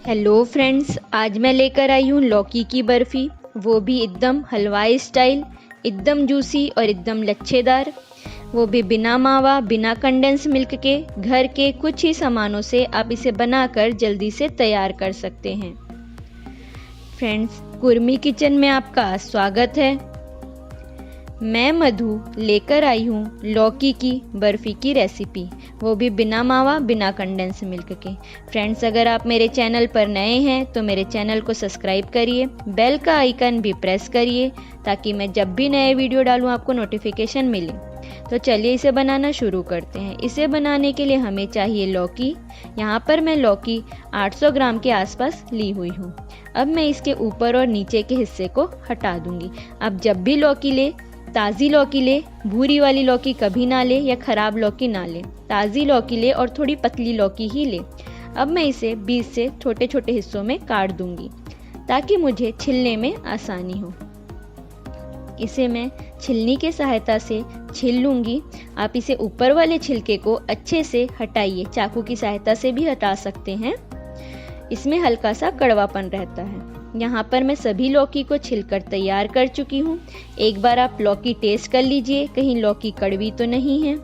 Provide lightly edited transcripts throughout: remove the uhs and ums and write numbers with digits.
Hello friends, आज मैं लेकर आई हूँ लौकी की बर्फ़ी, वो भी एकदम हलवाई स्टाइल, एकदम जूसी और एकदम लच्छेदार। वो भी बिना मावा, बिना कंडेंस मिल्क के, घर के कुछ ही सामानों से आप इसे बनाकर जल्दी से तैयार कर सकते हैं। फ्रेंड्स, कुर्मी किचन में आपका स्वागत है। मैं मधु लेकर आई हूँ लौकी की बर्फ़ी की रेसिपी, वो भी बिना मावा, बिना कंडेंस मिल्क के। फ्रेंड्स, अगर आप मेरे चैनल पर नए हैं तो मेरे चैनल को सब्सक्राइब करिए, बेल का आइकन भी प्रेस करिए ताकि मैं जब भी नए वीडियो डालूँ आपको नोटिफिकेशन मिले। तो चलिए इसे बनाना शुरू करते हैं। इसे बनाने के लिए हमें चाहिए लौकी। यहाँ पर मैं लौकी 800 ग्राम के आसपास ली हुई हूँ। अब मैं इसके ऊपर और नीचे के हिस्से को हटा दूंगी। अब जब भी लौकी ले, ताज़ी लौकी ले, भूरी वाली लौकी कभी ना ले या ख़राब लौकी ना ले। ताज़ी लौकी ले और थोड़ी पतली लौकी ही ले। अब मैं इसे बीच से छोटे छोटे हिस्सों में काट दूंगी ताकि मुझे छिलने में आसानी हो। इसे मैं छिलनी के सहायता से छिल लूँगी। आप इसे ऊपर वाले छिलके को अच्छे से हटाइए, चाकू की सहायता से भी हटा सकते हैं। इसमें हल्का सा कड़वापन रहता है। यहाँ पर मैं सभी लौकी को छिलकर तैयार कर चुकी हूँ। एक बार आप लौकी टेस्ट कर लीजिए, कहीं लौकी कड़वी तो नहीं है।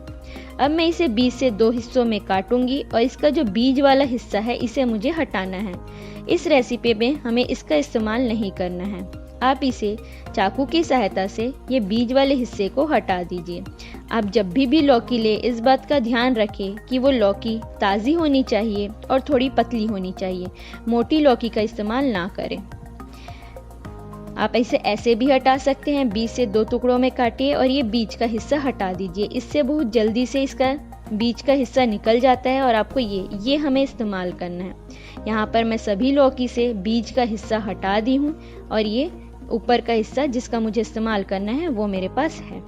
अब मैं इसे बीच से 2 हिस्सों में काटूंगी और इसका जो बीज वाला हिस्सा है इसे मुझे हटाना है। इस रेसिपी में हमें इसका इस्तेमाल नहीं करना है। आप इसे चाकू की सहायता से ये बीज वाले हिस्से को हटा दीजिए। आप जब भी लौकी ले, इस बात का ध्यान रखें कि वो लौकी ताज़ी होनी चाहिए और थोड़ी पतली होनी चाहिए। मोटी लौकी का इस्तेमाल ना करें। आप इसे ऐसे भी हटा सकते हैं, बीच से 2 टुकड़ों में काटिए और ये बीच का हिस्सा हटा दीजिए। इससे बहुत जल्दी से इसका बीच का हिस्सा निकल जाता है और आपको ये हमें इस्तेमाल करना है। यहाँ पर मैं सभी लौकी से बीज का हिस्सा हटा दी हूँ और ये ऊपर का हिस्सा जिसका मुझे इस्तेमाल करना है वो मेरे पास है।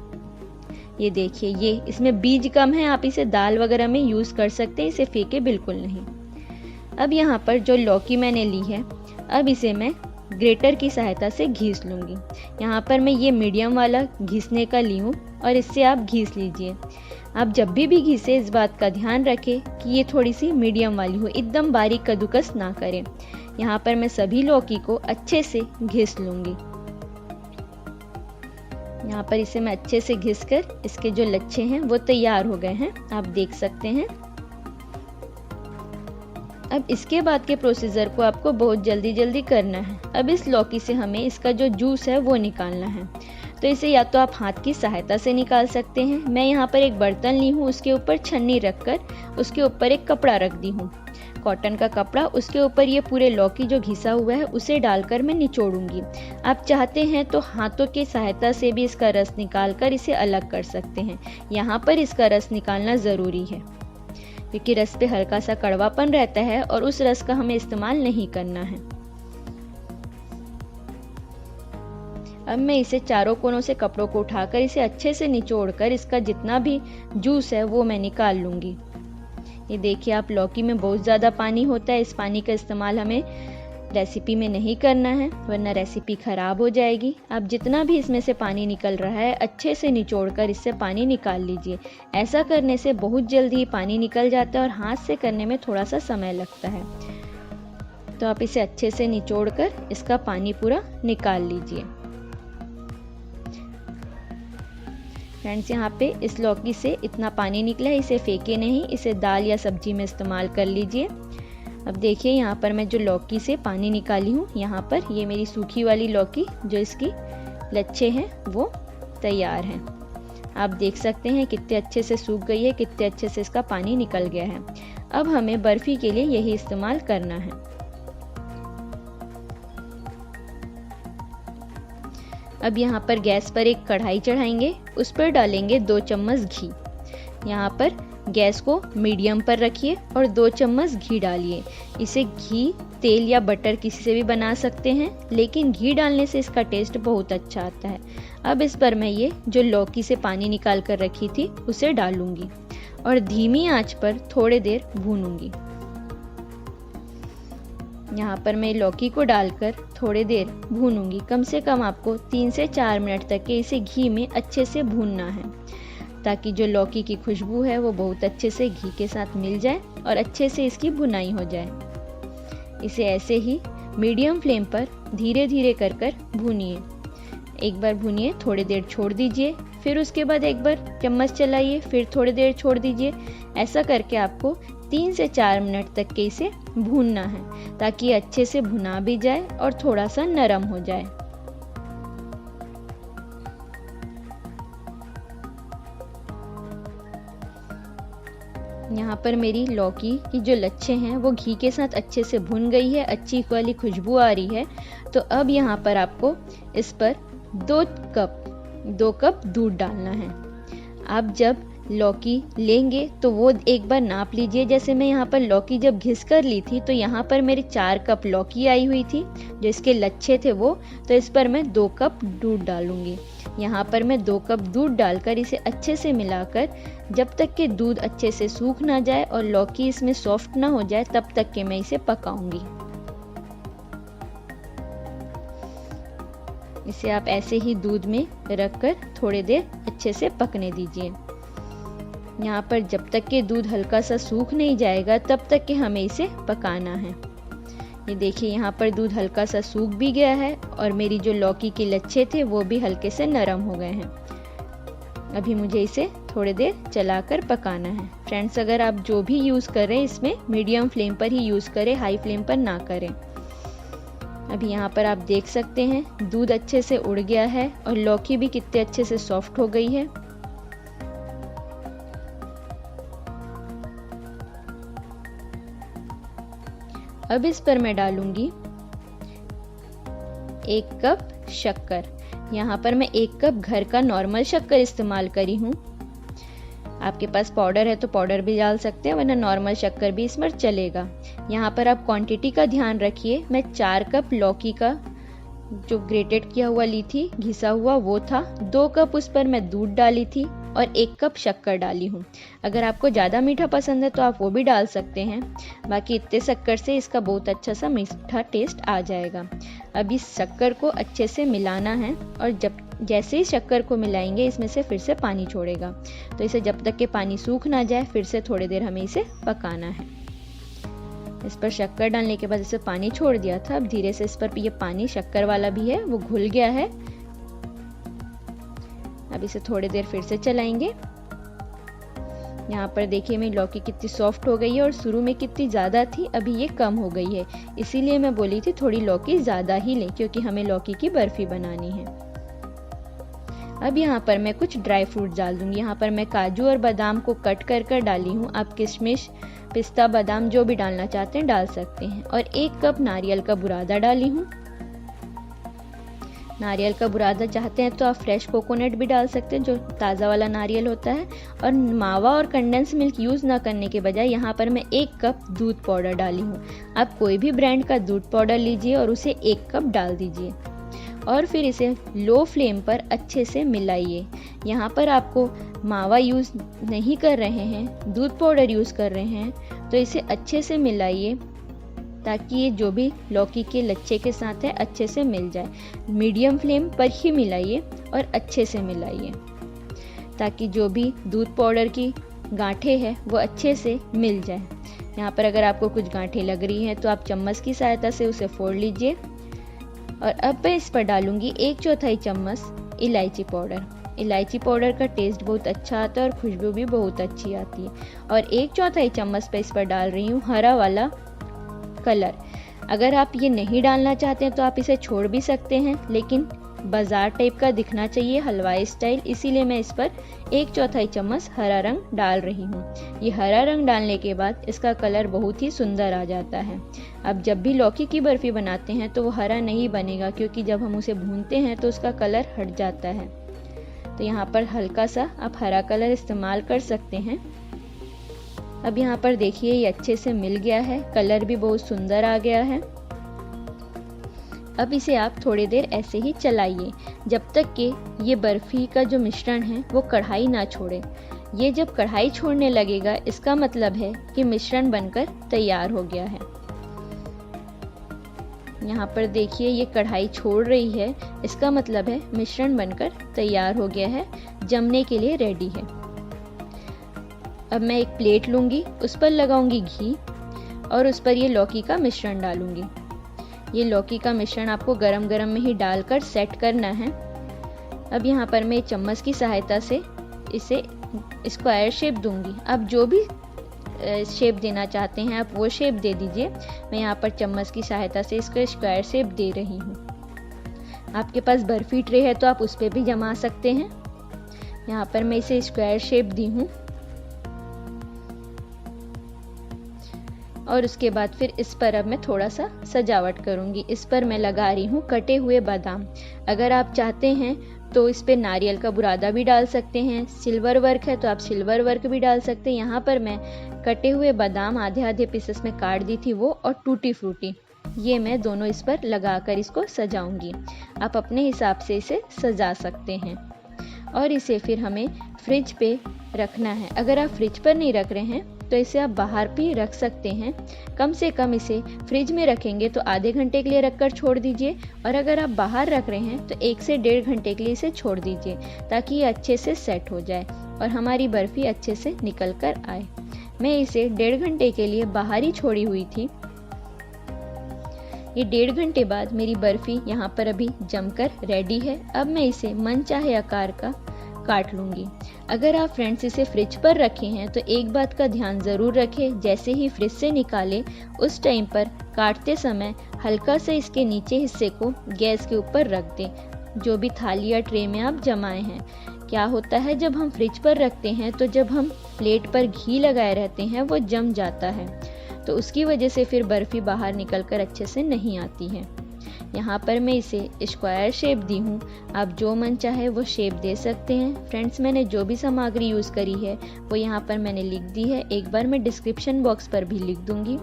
ये देखिए, ये इसमें बीज कम है, आप इसे दाल वगैरह में यूज़ कर सकते हैं, इसे फेंके बिल्कुल नहीं। अब यहाँ पर जो लौकी मैंने ली है, अब इसे मैं ग्रेटर की सहायता से घिस लूँगी। यहाँ पर मैं ये मीडियम वाला घिसने का ली हूँ और इससे आप घिस लीजिए। आप जब भी घिसे इस बात का ध्यान रखें कि ये थोड़ी सी मीडियम वाली हो, एकदम बारीक कद्दूकस ना करें। यहाँ पर मैं सभी लौकी को अच्छे से घिस लूँगी। यहाँ पर इसे मैं अच्छे से घिसकर इसके जो लच्छे हैं वो तैयार हो गए हैं, आप देख सकते हैं। अब इसके बाद के प्रोसीजर को आपको बहुत जल्दी करना है। अब इस लौकी से हमें इसका जो जूस है वो निकालना है। तो इसे या तो आप हाथ की सहायता से निकाल सकते हैं। मैं यहाँ पर एक बर्तन ली हूँ, उसके ऊपर छन्नी रखकर उसके ऊपर एक कपड़ा रख दी हूँ, कॉटन का कपड़ा। उसके ऊपर ये पूरे लौकी जो घिसा हुआ है उसे डालकर मैं निचोड़ूंगी। आप चाहते हैं तो हाथों की सहायता से भी इसका रस निकालकर इसे अलग कर सकते हैं। यहाँ पर इसका रस निकालना ज़रूरी है क्योंकि रस पे हल्का सा कड़वापन रहता है और उस रस का हमें इस्तेमाल नहीं करना है। अब मैं इसे चारों कोनों से कपड़ों को उठाकर इसे अच्छे से निचोड़कर इसका जितना भी जूस है वो मैं निकाल लूँगी। ये देखिए, आप लौकी में बहुत ज़्यादा पानी होता है, इस पानी का इस्तेमाल हमें रेसिपी में नहीं करना है वरना रेसिपी ख़राब हो जाएगी। आप जितना भी इसमें से पानी निकल रहा है अच्छे से निचोड़कर इससे पानी निकाल लीजिए। ऐसा करने से बहुत जल्दी पानी निकल जाता है और हाथ से करने में थोड़ा सा समय लगता है। तो आप इसे अच्छे से निचोड़कर इसका पानी पूरा निकाल लीजिए। फ्रेंड्स, यहाँ पे इस लौकी से इतना पानी निकला है, इसे फेंके नहीं, इसे दाल या सब्जी में इस्तेमाल कर लीजिए। अब देखिए, यहाँ पर मैं जो लौकी से पानी निकाली हूँ, यहाँ पर ये मेरी सूखी वाली लौकी जो इसकी लच्छे हैं वो तैयार हैं। आप देख सकते हैं कितने अच्छे से सूख गई है, कितने अच्छे से इसका पानी निकल गया है। अब हमें बर्फ़ी के लिए यही इस्तेमाल करना है। अब यहाँ पर गैस पर एक कढ़ाई चढ़ाएंगे, उस पर डालेंगे 2 चम्मच घी। यहाँ पर गैस को मीडियम पर रखिए और 2 चम्मच घी डालिए। इसे घी, तेल या बटर किसी से भी बना सकते हैं, लेकिन घी डालने से इसका टेस्ट बहुत अच्छा आता है। अब इस पर मैं ये जो लौकी से पानी निकाल कर रखी थी उसे डालूंगी और धीमी आंच पर थोड़ी देर भूनूंगी। यहाँ पर मैं लौकी को डालकर थोड़ी देर भूनूंगी। कम से कम आपको 3 से 4 मिनट तक के इसे घी में अच्छे से भूनना है ताकि जो लौकी की खुशबू है वो बहुत अच्छे से घी के साथ मिल जाए और अच्छे से इसकी भुनाई हो जाए। इसे ऐसे ही मीडियम फ्लेम पर धीरे धीरे कर कर भूनिए। एक बार भूनिए, थोड़ी देर छोड़ दीजिए, फिर उसके बाद एक बार चम्मच चलाइए, फिर थोड़ी देर छोड़ दीजिए। ऐसा करके आपको 3 से 4 मिनट तक के इसे भूनना है, ताकि अच्छे से भुना भी जाए और थोड़ा सा नरम हो जाए। यहाँ पर मेरी लौकी की जो लच्छे हैं वो घी के साथ अच्छे से भुन गई है, अच्छी वाली खुशबू आ रही है। तो अब यहाँ पर आपको इस पर 2 कप दूध डालना है। आप जब लौकी लेंगे तो वो एक बार नाप लीजिए। जैसे मैं यहाँ पर लौकी जब घिस कर ली थी तो यहाँ पर मेरी 4 कप लौकी आई हुई थी, जो इसके लच्छे थे वो। तो इस पर मैं 2 कप दूध डालूंगी। यहाँ पर मैं 2 कप दूध डालकर इसे अच्छे से मिलाकर जब तक कि दूध अच्छे से सूख ना जाए और लौकी इसमें सॉफ्ट ना हो जाए तब तक के मैं इसे पकाऊंगी। इसे आप ऐसे ही दूध में रखकर थोड़ी देर अच्छे से पकने दीजिए। यहाँ पर जब तक कि दूध हल्का सा सूख नहीं जाएगा तब तक कि हमें इसे पकाना है। ये देखिए यहाँ पर दूध हल्का सा सूख भी गया है और मेरी जो लौकी के लच्छे थे वो भी हल्के से नरम हो गए हैं। अभी मुझे इसे थोड़ी देर चलाकर पकाना है। फ्रेंड्स, अगर आप जो भी यूज़ करें इसमें मीडियम फ्लेम पर ही यूज़ करें, हाई फ्लेम पर ना करें। अभी यहाँ पर आप देख सकते हैं दूध अच्छे से उड़ गया है और लौकी भी कितने अच्छे से सॉफ्ट हो गई है। अब इस पर मैं डालूंगी 1 कप शक्कर। यहाँ पर मैं 1 कप घर का नॉर्मल शक्कर इस्तेमाल करी हूँ। आपके पास पाउडर है तो पाउडर भी डाल सकते हैं, वरना नॉर्मल शक्कर भी इसमें चलेगा। यहाँ पर आप क्वांटिटी का ध्यान रखिए। मैं 4 कप लौकी का जो ग्रेटेड किया हुआ ली थी, घिसा हुआ वो था। 2 कप उस पर मैं दूध डाली थी और 1 कप शक्कर डाली हूँ। अगर आपको ज़्यादा मीठा पसंद है तो आप वो भी डाल सकते हैं। बाकी इतने शक्कर से इसका बहुत अच्छा सा मीठा टेस्ट आ जाएगा। अब इस शक्कर को अच्छे से मिलाना है और जैसे ही शक्कर को मिलाएंगे इसमें से फिर से पानी छोड़ेगा। तो इसे जब तक कि पानी सूख ना जाए फिर से थोड़ी देर हमें इसे पकाना है। इस पर शक्कर डालने के बाद इसे पानी छोड़ दिया था। अब धीरे से इस पर ये पानी शक्कर वाला भी है वो घुल गया है। अब इसे थोड़ी देर फिर से चलाएंगे। यहाँ पर देखिए मेरी लौकी कितनी सॉफ्ट हो गई है और शुरू में कितनी ज़्यादा थी, अभी ये कम हो गई है। इसीलिए मैं बोली थी थोड़ी लौकी ज़्यादा ही लें, क्योंकि हमें लौकी की बर्फ़ी बनानी है। अब यहाँ पर मैं कुछ ड्राई फ्रूट डाल दूँगी। यहाँ पर मैं काजू और बादाम को कट कर डाली हूँ। आप किशमिश, पिस्ता, बादाम जो भी डालना चाहते हैं डाल सकते हैं। और 1 कप नारियल का बुरादा डाली हूँ। नारियल का बुरादा चाहते हैं तो आप फ्रेश कोकोनट भी डाल सकते हैं, जो ताज़ा वाला नारियल होता है। और मावा और कंडेंस मिल्क यूज़ ना करने के बजाय यहाँ पर मैं 1 कप दूध पाउडर डाली हूँ। आप कोई भी ब्रांड का दूध पाउडर लीजिए और उसे 1 कप डाल दीजिए और फिर इसे लो फ्लेम पर अच्छे से मिलाइए। यहाँ पर आपको मावा यूज़ नहीं कर रहे हैं, दूध पाउडर यूज़ कर रहे हैं, तो इसे अच्छे से मिलाइए ताकि ये जो भी लौकी के लच्छे के साथ है अच्छे से मिल जाए। मीडियम फ्लेम पर ही मिलाइए और अच्छे से मिलाइए ताकि जो भी दूध पाउडर की गांठें हैं वो अच्छे से मिल जाए। यहाँ पर अगर आपको कुछ गांठें लग रही हैं तो आप चम्मच की सहायता से उसे फोड़ लीजिए। और अब मैं इस पर डालूंगी 1/4 चम्मच इलायची पाउडर। इलायची पाउडर का टेस्ट बहुत अच्छा आता है और खुशबू भी बहुत अच्छी आती है। और 1/4 चम्मच पे इस पर डाल रही हूँ हरा वाला कलर। अगर आप ये नहीं डालना चाहते हैं तो आप इसे छोड़ भी सकते हैं, लेकिन बाजार टाइप का दिखना चाहिए, हलवाई स्टाइल, इसीलिए मैं इस पर 1/4 चम्मच हरा रंग डाल रही हूँ। ये हरा रंग डालने के बाद इसका कलर बहुत ही सुंदर आ जाता है। अब जब भी लौकी की बर्फ़ी बनाते हैं तो वो हरा नहीं बनेगा, क्योंकि जब हम उसे भूनते हैं तो उसका कलर हट जाता है। तो यहाँ पर हल्का सा आप हरा कलर इस्तेमाल कर सकते हैं। अब यहाँ पर देखिए ये अच्छे से मिल गया है, कलर भी बहुत सुंदर आ गया है। अब इसे आप थोड़ी देर ऐसे ही चलाइए जब तक कि ये बर्फ़ी का जो मिश्रण है वो कढ़ाई ना छोड़े। ये जब कढ़ाई छोड़ने लगेगा इसका मतलब है कि मिश्रण बनकर तैयार हो गया है। यहाँ पर देखिए ये कढ़ाई छोड़ रही है, इसका मतलब है मिश्रण बनकर तैयार हो गया है, जमने के लिए रेडी है। अब मैं एक प्लेट लूँगी, उस पर लगाऊंगी घी और उस पर ये लौकी का मिश्रण डालूंगी। ये लौकी का मिश्रण आपको गरम गरम में ही डालकर सेट करना है। अब यहाँ पर मैं चम्मच की सहायता से इसे स्क्वायर शेप दूंगी। आप जो भी शेप देना चाहते हैं आप वो शेप दे दीजिए। मैं यहाँ पर चम्मच की सहायता से इसको स्क्वायर शेप दे रही हूँ। आपके पास बर्फी ट्रे है तो आप उस पर भी जमा सकते हैं। यहाँ पर मैं इसे स्क्वायर शेप दी हूँ और उसके बाद फिर इस पर अब मैं थोड़ा सा सजावट करूँगी। इस पर मैं लगा रही हूँ कटे हुए बादाम। अगर आप चाहते हैं तो इस पे नारियल का बुरादा भी डाल सकते हैं। सिल्वर वर्क है तो आप सिल्वर वर्क भी डाल सकते हैं। यहाँ पर मैं कटे हुए बादाम आधे आधे पीसेस में काट दी थी वो, और टूटी फ्रूटी, ये मैं दोनों इस पर लगाकर इसको सजाऊंगी। आप अपने हिसाब से इसे सजा सकते हैं और इसे फिर हमें फ्रिज पे रखना है। अगर आप फ्रिज पर नहीं रख रहे हैं तो इसे आप बाहर भी रख सकते हैं। कम से कम इसे फ्रिज में रखेंगे तो आधे घंटे के लिए रखकर छोड़ दीजिए, और अगर आप बाहर रख रहे हैं तो 1 से 1.5 घंटे के लिए इसे छोड़ दीजिए ताकि ये अच्छे से सेट हो जाए और हमारी बर्फ़ी अच्छे से निकल कर आए। मैं इसे 1.5 घंटे के लिए बाहर ही छोड़ी हुई थी। ये 1.5 घंटे बाद मेरी बर्फ़ी यहाँ पर अभी जमकर रेडी है। अब मैं इसे मनचाहे आकार का काट लूँगी। अगर आप फ्रेंड्स इसे फ्रिज पर रखे हैं तो एक बात का ध्यान ज़रूर रखें, जैसे ही फ्रिज से निकालें उस टाइम पर काटते समय हल्का से इसके नीचे हिस्से को गैस के ऊपर रख दें, जो भी थाली या ट्रे में आप जमाए हैं। क्या होता है जब हम फ्रिज पर रखते हैं तो जब हम प्लेट पर घी लगाए रहते हैं वो जम जाता है, तो उसकी वजह से फिर बर्फ़ी बाहर निकल कर अच्छे से नहीं आती है। यहाँ पर मैं इसे स्क्वायर शेप दी हूँ। आप जो मन चाहे वो शेप दे सकते हैं। फ्रेंड्स, मैंने जो भी सामग्री यूज़ करी है वो यहाँ पर मैंने लिख दी है। एक बार मैं डिस्क्रिप्शन बॉक्स पर भी लिख दूँगी।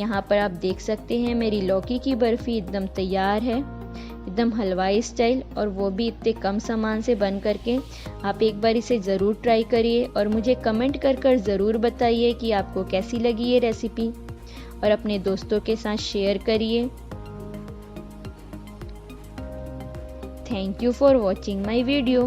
यहाँ पर आप देख सकते हैं मेरी लौकी की बर्फ़ी एकदम तैयार है, एकदम हलवाई स्टाइल, और वो भी इतने कम सामान से बन करके। आप एक बार इसे ज़रूर ट्राई करिए और मुझे कमेंट कर ज़रूर बताइए कि आपको कैसी लगी ये रेसिपी, और अपने दोस्तों के साथ शेयर करिए। Thank you for watching my video.